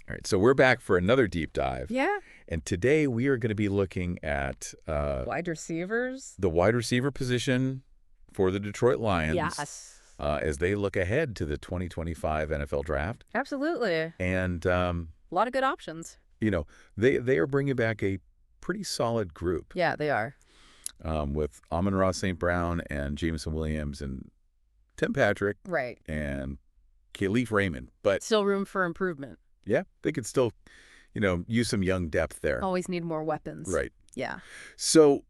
All right, so we're back for another deep dive. Yeah. And today we are going to be looking at Wide receivers. the wide receiver position for the Detroit Lions Yes. as they look ahead to the 2025 NFL Draft. Absolutely. And, A lot of good options. they are bringing back a pretty solid group Yeah, they are. with Amon-Ra St. Brown and Jameson Williams and Tim Patrick Right. and Khalif Raymond. But, Still room for improvement. yeah, they could still, use some young depth there. Always need more weapons. Right. Yeah. So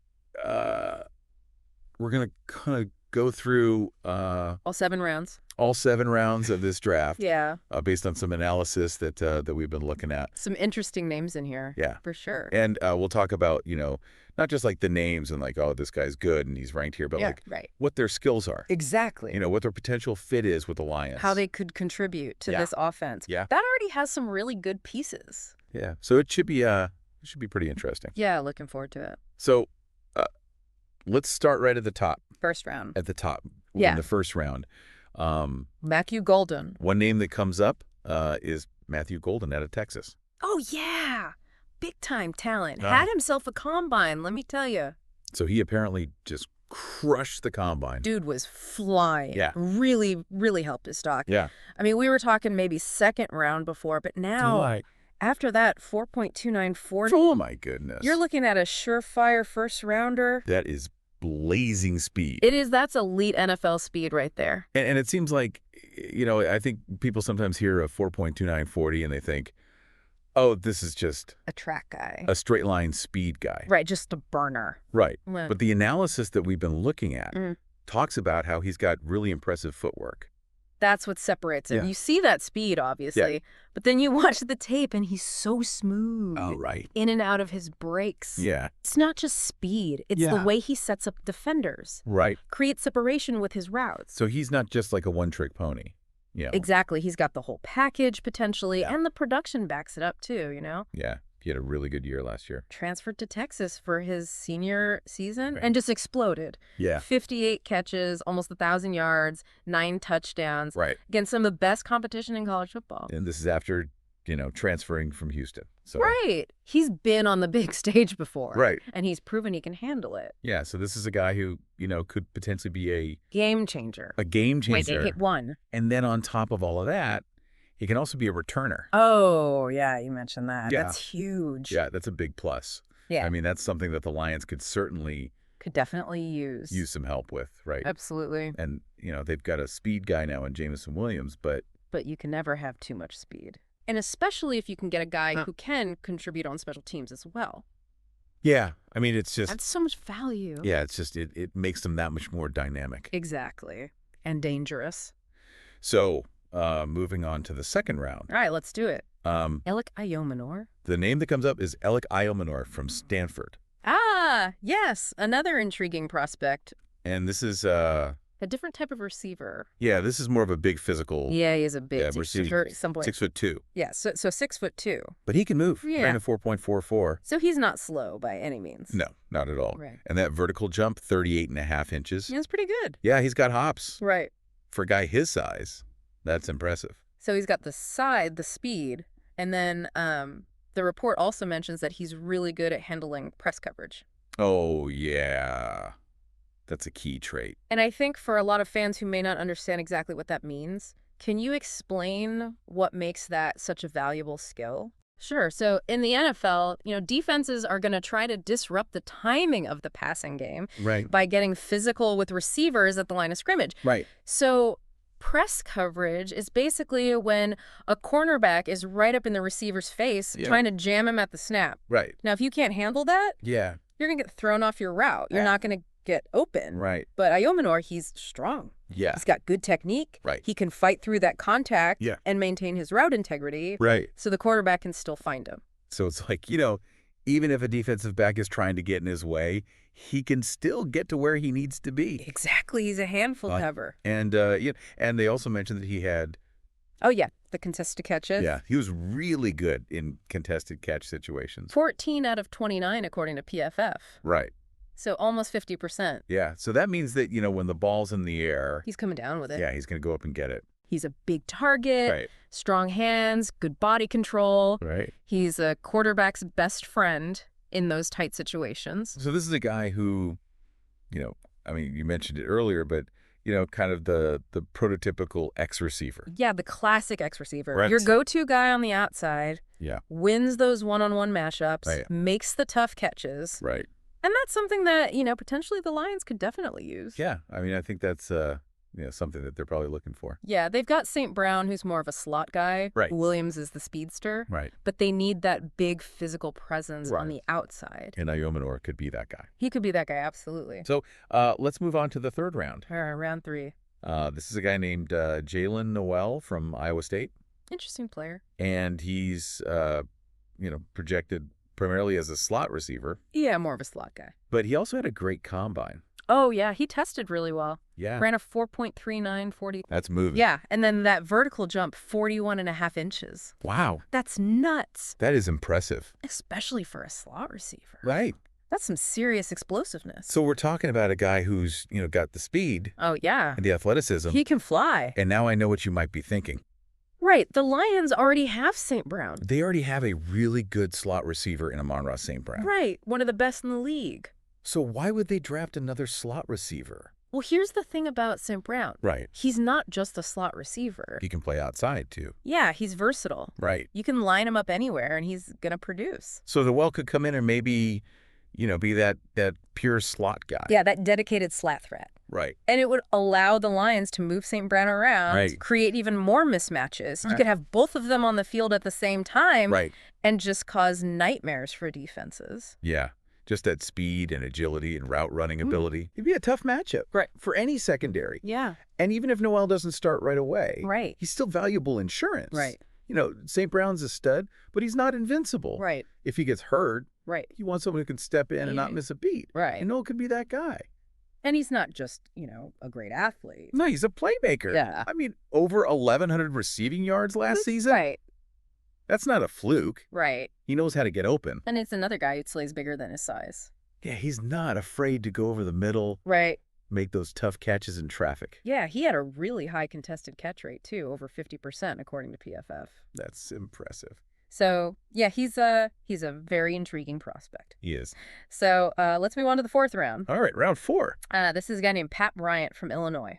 we're going to kind of go through All 7 rounds. all 7 rounds of this draft Yeah. based on some analysis that we've been looking at. Some interesting names in here. Yeah. For sure. And we'll talk about, not just like the names and like, oh, this guy's good and he's ranked here, but Yeah, like right. what their skills are. Exactly. What their potential fit is with the Lions. How they could contribute to Yeah. this offense. Yeah. That already has some really good pieces. Yeah. So it should be pretty interesting. Yeah, looking forward to it. So let's start right at the top. First round. At the top. Yeah. In the first round. Matthew Golden. One name that comes up is Matthew Golden out of Texas. Oh, yeah. Big time talent. Ah. Had himself a combine, let me tell you. So he apparently just crushed the combine. Dude was flying. Yeah. Really, really helped his stock. Yeah. I mean, we were talking maybe second round before, but now, after that 4.294, Oh, my goodness. you're looking at a surefire first rounder. That is blazing speed. That's elite NFL speed right there. And it seems like, I think people sometimes hear a 4.2940 and they think, oh, this is just A track guy. a straight line speed guy. Right, just a burner. Right. Yeah. But the analysis that we've been looking at Mm. talks about how he's got really impressive footwork. That's what separates him. Yeah. You see that speed, obviously, but then you watch the tape and he's so smooth. Right. In and out of his breaks. Yeah. It's not just speed. It's Yeah. the way he sets up defenders. Right. Creates separation with his routes. So he's not just like a one-trick pony. Yeah. Exactly. He's got the whole package potentially, Yeah. and the production backs it up too, Yeah. He had a really good year last year. Transferred to Texas for his senior season Right. and just exploded. Yeah. 58 catches, almost 1,000 yards, 9 touchdowns Right. against some of the best competition in college football. And this is after, transferring from Houston. So Right. He's been on the big stage before. Right. And he's proven he can handle it. Yeah. So this is a guy who, could potentially be Game changer. a game Wait, changer. they hit 1. And then on top of all of that, he can also be a returner. Oh, yeah, you mentioned that. Yeah. That's huge. Yeah, that's a big plus. Yeah. I mean, that's something that the Lions could certainly Could definitely use. use some help with, right? Absolutely. And, they've got a speed guy now in Jameson Williams, but But you can never have too much speed. And especially if you can get a guy who can contribute on special teams as well. yeah, I mean, it's just, That's so much value. yeah, it's just, it makes them that much more dynamic. Exactly. And dangerous. So, moving on to the second round, All right, let's do it. um, Alec Ayomanor. the name that comes up is Alec Ayomanor from Stanford. Ah, yes. Another intriguing prospect. And this is, A different type of receiver. this is more of a big physical, Yeah, he is a big Yeah, receiver. at some point. 6'2". Yeah, so 6'2". But he can move. Yeah. Ran a 4.44. So he's not slow by any means. No, not at all. Right. And that vertical jump, 38.5 inches. That's pretty good. Yeah, he's got hops. Right. For a guy his size, that's impressive. So he's got the side, the speed, and then the report also mentions that he's really good at handling press coverage. Oh, yeah. That's a key trait. And I think for a lot of fans who may not understand exactly what that means, can you explain what makes that such a valuable skill? Sure. So in the NFL, defenses are going to try to disrupt the timing of the passing game Right. by getting physical with receivers at the line of scrimmage. Right. So press coverage is basically when a cornerback is right up in the receiver's face Yeah. trying to jam him at the snap. Right. Now, if you can't handle that, Yeah. you're going to get thrown off your route. You're Yeah. not going to get open. Right. But Ayomanor, he's strong. Yeah. He's got good technique. Right. He can fight through that contact Yeah. and maintain his route integrity Right. so the quarterback can still find him. So it's like, even if a defensive back is trying to get in his way, he can still get to where he needs to be. Exactly. He's a handful cover. And and they also mentioned that he had, Oh, yeah. The contested catches. he was really good in contested catch situations. 14 out of 29, according to PFF. Right. So almost 50%. Yeah. So that means that, when the ball's in the air, He's coming down with it. yeah, he's going to go up and get it. He's a big target, Right. strong hands, good body control. Right. He's a quarterback's best friend in those tight situations. So this is a guy who, I mean, you mentioned it earlier, but, kind of the prototypical X receiver. Yeah, the classic X receiver. Right. Your go-to guy on the outside, Yeah. wins those one-on-one matchups, Right. makes the tough catches. Right. And that's something that, potentially the Lions could definitely use. Yeah. I mean, I think that's, something that they're probably looking for. Yeah, they've got St. Brown, who's more of a slot guy. Right. Williams is the speedster. Right. But they need that big physical presence Right. on the outside. And Iomenor could be that guy. He could be that guy, absolutely. So let's move on to the third round. All right, round 3. This is a guy named Jalen Noel from Iowa State. Interesting player. And he's, projected primarily as a slot receiver. Yeah, more of a slot guy. But he also had a great combine. Oh, yeah, he tested really well. Yeah. Ran a 4.39 40. That's moving. Yeah, and then that vertical jump, 41.5 inches. Wow. That's nuts, That is impressive. especially for a slot receiver. Right. That's some serious explosiveness. So we're talking about a guy who's, got the speed Oh, yeah. and the athleticism. He can fly. And now I know what you might be thinking. Right, the Lions already have St. Brown. They already have a really good slot receiver in Amon-Ra St. Brown. Right, one of the best in the league. So why would they draft another slot receiver? Well, here's the thing about St. Brown. Right. He's not just a slot receiver. He can play outside, too. Yeah, he's versatile. Right. You can line him up anywhere, and he's going to produce. So the well could come in and maybe, be that pure slot guy. Yeah, that dedicated slat threat. Right. And it would allow the Lions to move St. Brown around, Right. create even more mismatches. You Right. could have both of them on the field at the same time Right. and just cause nightmares for defenses. Yeah. Just that speed and agility and route running ability. It'd be a tough matchup. Right. For any secondary. Yeah. And even if Noel doesn't start right away, Right. he's still valuable insurance. Right. St. Brown's a stud, but he's not invincible. Right. If he gets hurt, Right. you want someone who can step in and not miss a beat. Right. And Noel could be that guy. And he's not just, a great athlete. No, he's a playmaker. Yeah. I mean, over 1,100 receiving yards last season? Right. That's not a fluke. Right. He knows how to get open. And it's another guy who slays bigger than his size. Yeah, he's not afraid to go over the middle, Right. make those tough catches in traffic. Yeah, he had a really high contested catch rate, too, over 50%, according to PFF. That's impressive. So, yeah, he's a very intriguing prospect. He is. So let's move on to the 4th round. All right, round 4. This is a guy named Pat Bryant from Illinois.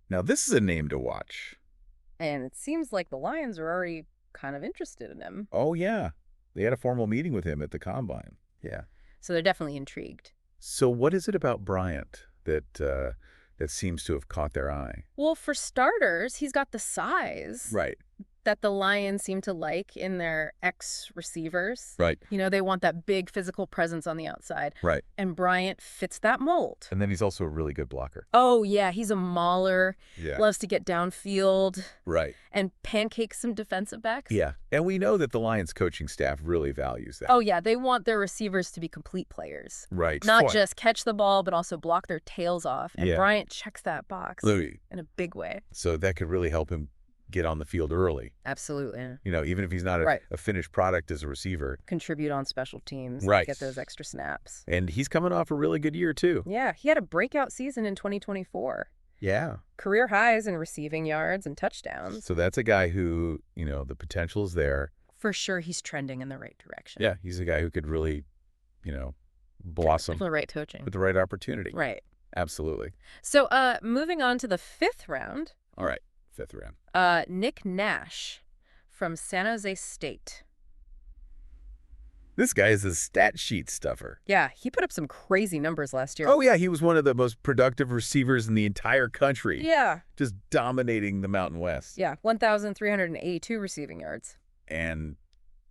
Now, this is a name to watch. And it seems like the Lions are already kind of interested in him. Oh, yeah. They had a formal meeting with him at the Combine. Yeah. So they're definitely intrigued. So what is it about Bryant that seems to have caught their eye? Well, for starters, he's got the size Right. that the Lions seem to like in their ex-receivers. Right. They want that big physical presence on the outside. Right. And Bryant fits that mold. And then he's also a really good blocker. Oh, yeah, he's a mauler, Yeah. loves to get downfield Right. and pancake some defensive backs. Yeah. And we know that the Lions coaching staff really values that. Oh, yeah, they want their receivers to be complete players. Right. Not Fine. just catch the ball, but also block their tails off. And Yeah. Bryant checks that box Louis. in a big way. So that could really help him get on the field early. Absolutely. Even if he's not Right. a finished product as a receiver. Contribute on special teams. Right. Get those extra snaps. And he's coming off a really good year, too. Yeah, he had a breakout season in 2024. Yeah. Career highs in receiving yards and touchdowns. So that's a guy who, the potential is there. For sure, he's trending in the right direction. Yeah. He's a guy who could really, blossom The right coaching. with the right opportunity. Right. Absolutely. So moving on to the 5th round, All right. 5th round. Nick Nash from San Jose State. This guy is a stat sheet stuffer. Yeah, he put up some crazy numbers last year. Oh, yeah. He was one of the most productive receivers in the entire country. Yeah. Just dominating the Mountain West. Yeah, 1,382 receiving yards. And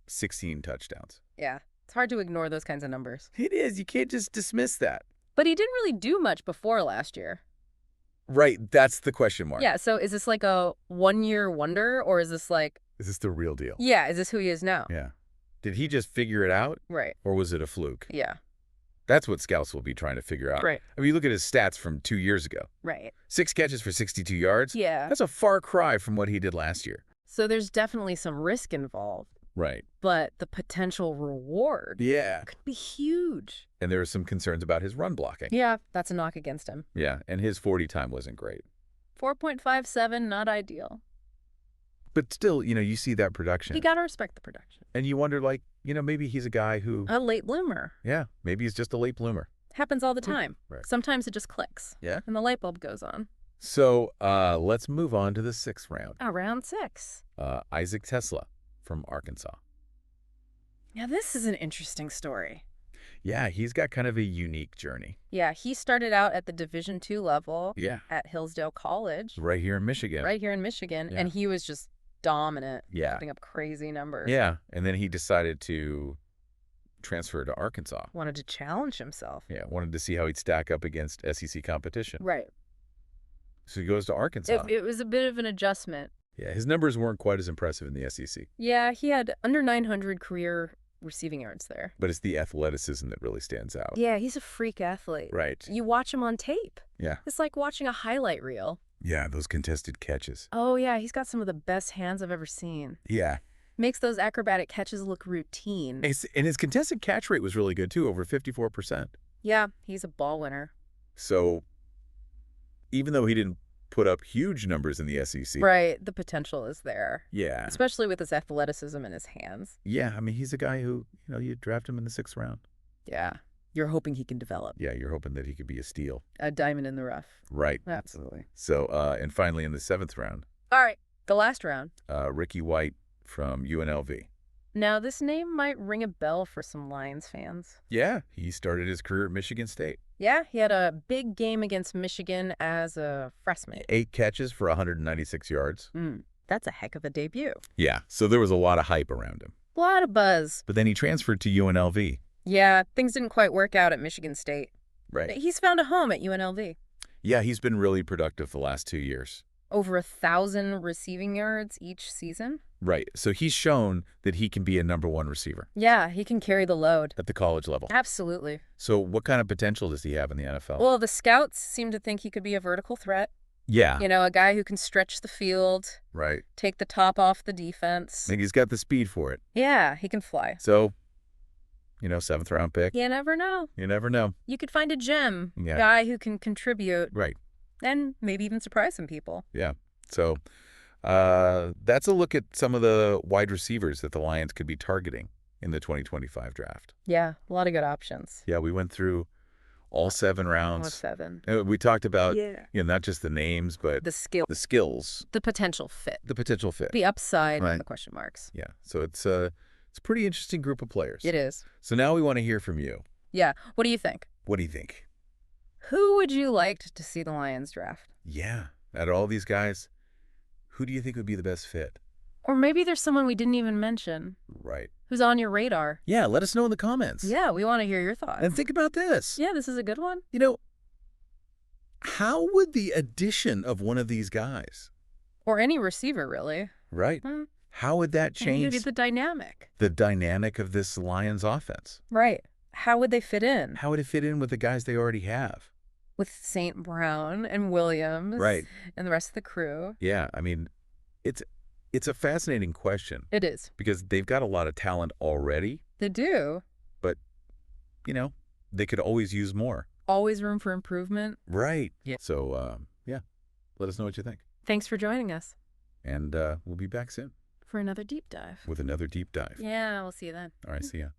16 touchdowns. Yeah, it's hard to ignore those kinds of numbers. It is. You can't just dismiss that. But he didn't really do much before last year. Right. That's the question mark. Yeah, so is this like a one-year wonder, or is this like... Is this the real deal? Yeah, is this who he is now? Yeah. Did he just figure it out, Right. or was it a fluke? Yeah. That's what scouts will be trying to figure out. Right. I mean, you look at his stats from 2 years ago. Right. 6 catches for 62 yards. Yeah. That's a far cry from what he did last year. So there's definitely some risk involved, Right. but the potential reward Yeah. could be huge. And there are some concerns about his run blocking. Yeah, that's a knock against him. Yeah. And his 40 time wasn't great. 4.57, not ideal. But still, you see that production. You got to respect the production. And you wonder, like, maybe he's a guy who, A late bloomer. yeah, maybe he's just a late bloomer. Happens all the time. Right. Sometimes it just clicks. Yeah. And the light bulb goes on. So let's move on to the 6th round. Oh, round 6. Isaac Tesla from Arkansas. Now, this is an interesting story. Yeah, he's got kind of a unique journey. Yeah, he started out at the Division II level Yeah. at Hillsdale College, Right here in Michigan. right here in Michigan, Yeah. and he was just dominant, Yeah. putting up crazy numbers. Yeah. And then he decided to transfer to Arkansas. Wanted to challenge himself. Yeah. Wanted to see how he'd stack up against SEC competition. Right. So he goes to Arkansas. It was a bit of an adjustment. Yeah. His numbers weren't quite as impressive in the SEC. Yeah, he had under 900 career receiving yards there. But it's the athleticism that really stands out. Yeah, he's a freak athlete. Right. You watch him on tape. Yeah. It's like watching a highlight reel. Yeah. Those contested catches. Oh, yeah, he's got some of the best hands I've ever seen. Yeah. Makes those acrobatic catches look routine. And his contested catch rate was really good, too, over 54%. Yeah, he's a ball winner. So even though he didn't put up huge numbers in the SEC. Right, the potential is there. Yeah. Especially with his athleticism in his hands. Yeah. I mean, he's a guy who, you draft him in the 6th round. Yeah, you're hoping he can develop. Yeah. You're hoping that he could be a steal. A diamond in the rough. Right. Absolutely. So, and finally in the 7th round, All right, the last round. Ricky White from UNLV. Now, this name might ring a bell for some Lions fans. Yeah. He started his career at Michigan State. Yeah, he had a big game against Michigan as a freshman. 8 catches for 196 yards. That's a heck of a debut. Yeah. So there was a lot of hype around him. A lot of buzz. But then he transferred to UNLV. Yeah, things didn't quite work out at Michigan State. Right. He's found a home at UNLV. Yeah. He's been really productive the last 2 years. Over 1,000 receiving yards each season. Right. So he's shown that he can be a #1 receiver Yeah, he can carry the load. at the college level. Absolutely. So what kind of potential does he have in the NFL? Well, the scouts seem to think he could be a vertical threat. Yeah. A guy who can stretch the field, Right. take the top off the defense. I think he's got the speed for it. Yeah, he can fly. So, 7th round pick. You never know. You never know. You could find a gem, Yeah. guy who can contribute Right. and maybe even surprise some people. Yeah. So that's a look at some of the wide receivers that the Lions could be targeting in the 2025 draft. Yeah, a lot of good options. Yeah, we went through all 7 rounds. All 7. We talked about, Yeah. not just the names, but The skill, the skills, the potential fit, the potential fit. the upside, Right. and the question marks. Yeah. So it's a pretty interesting group of players. It is. So now we want to hear from you. Yeah. What do you think? What do you think? Who would you like to see the Lions draft? Yeah. Out of all these guys, who do you think would be the best fit? Or maybe there's someone we didn't even mention Right. who's on your radar. Yeah, let us know in the comments. Yeah, we want to hear your thoughts. And think about this. Yeah, this is a good one. How would the addition of one of these guys, Or any receiver, really. right? Hmm. How would that change Maybe the dynamic. the dynamic of this Lions offense? Right. How would they fit in? How would it fit in with the guys they already have? With St. Brown and Williams. Right. And the rest of the crew. Yeah, I mean, it's a fascinating question It is. because they've got a lot of talent already, They do. but, they could always use more. Always room for improvement. Right. Yeah. So, let us know what you think. Thanks for joining us And we'll be back soon for another deep dive. with another deep dive. Yeah, we'll see you then. All right, see ya.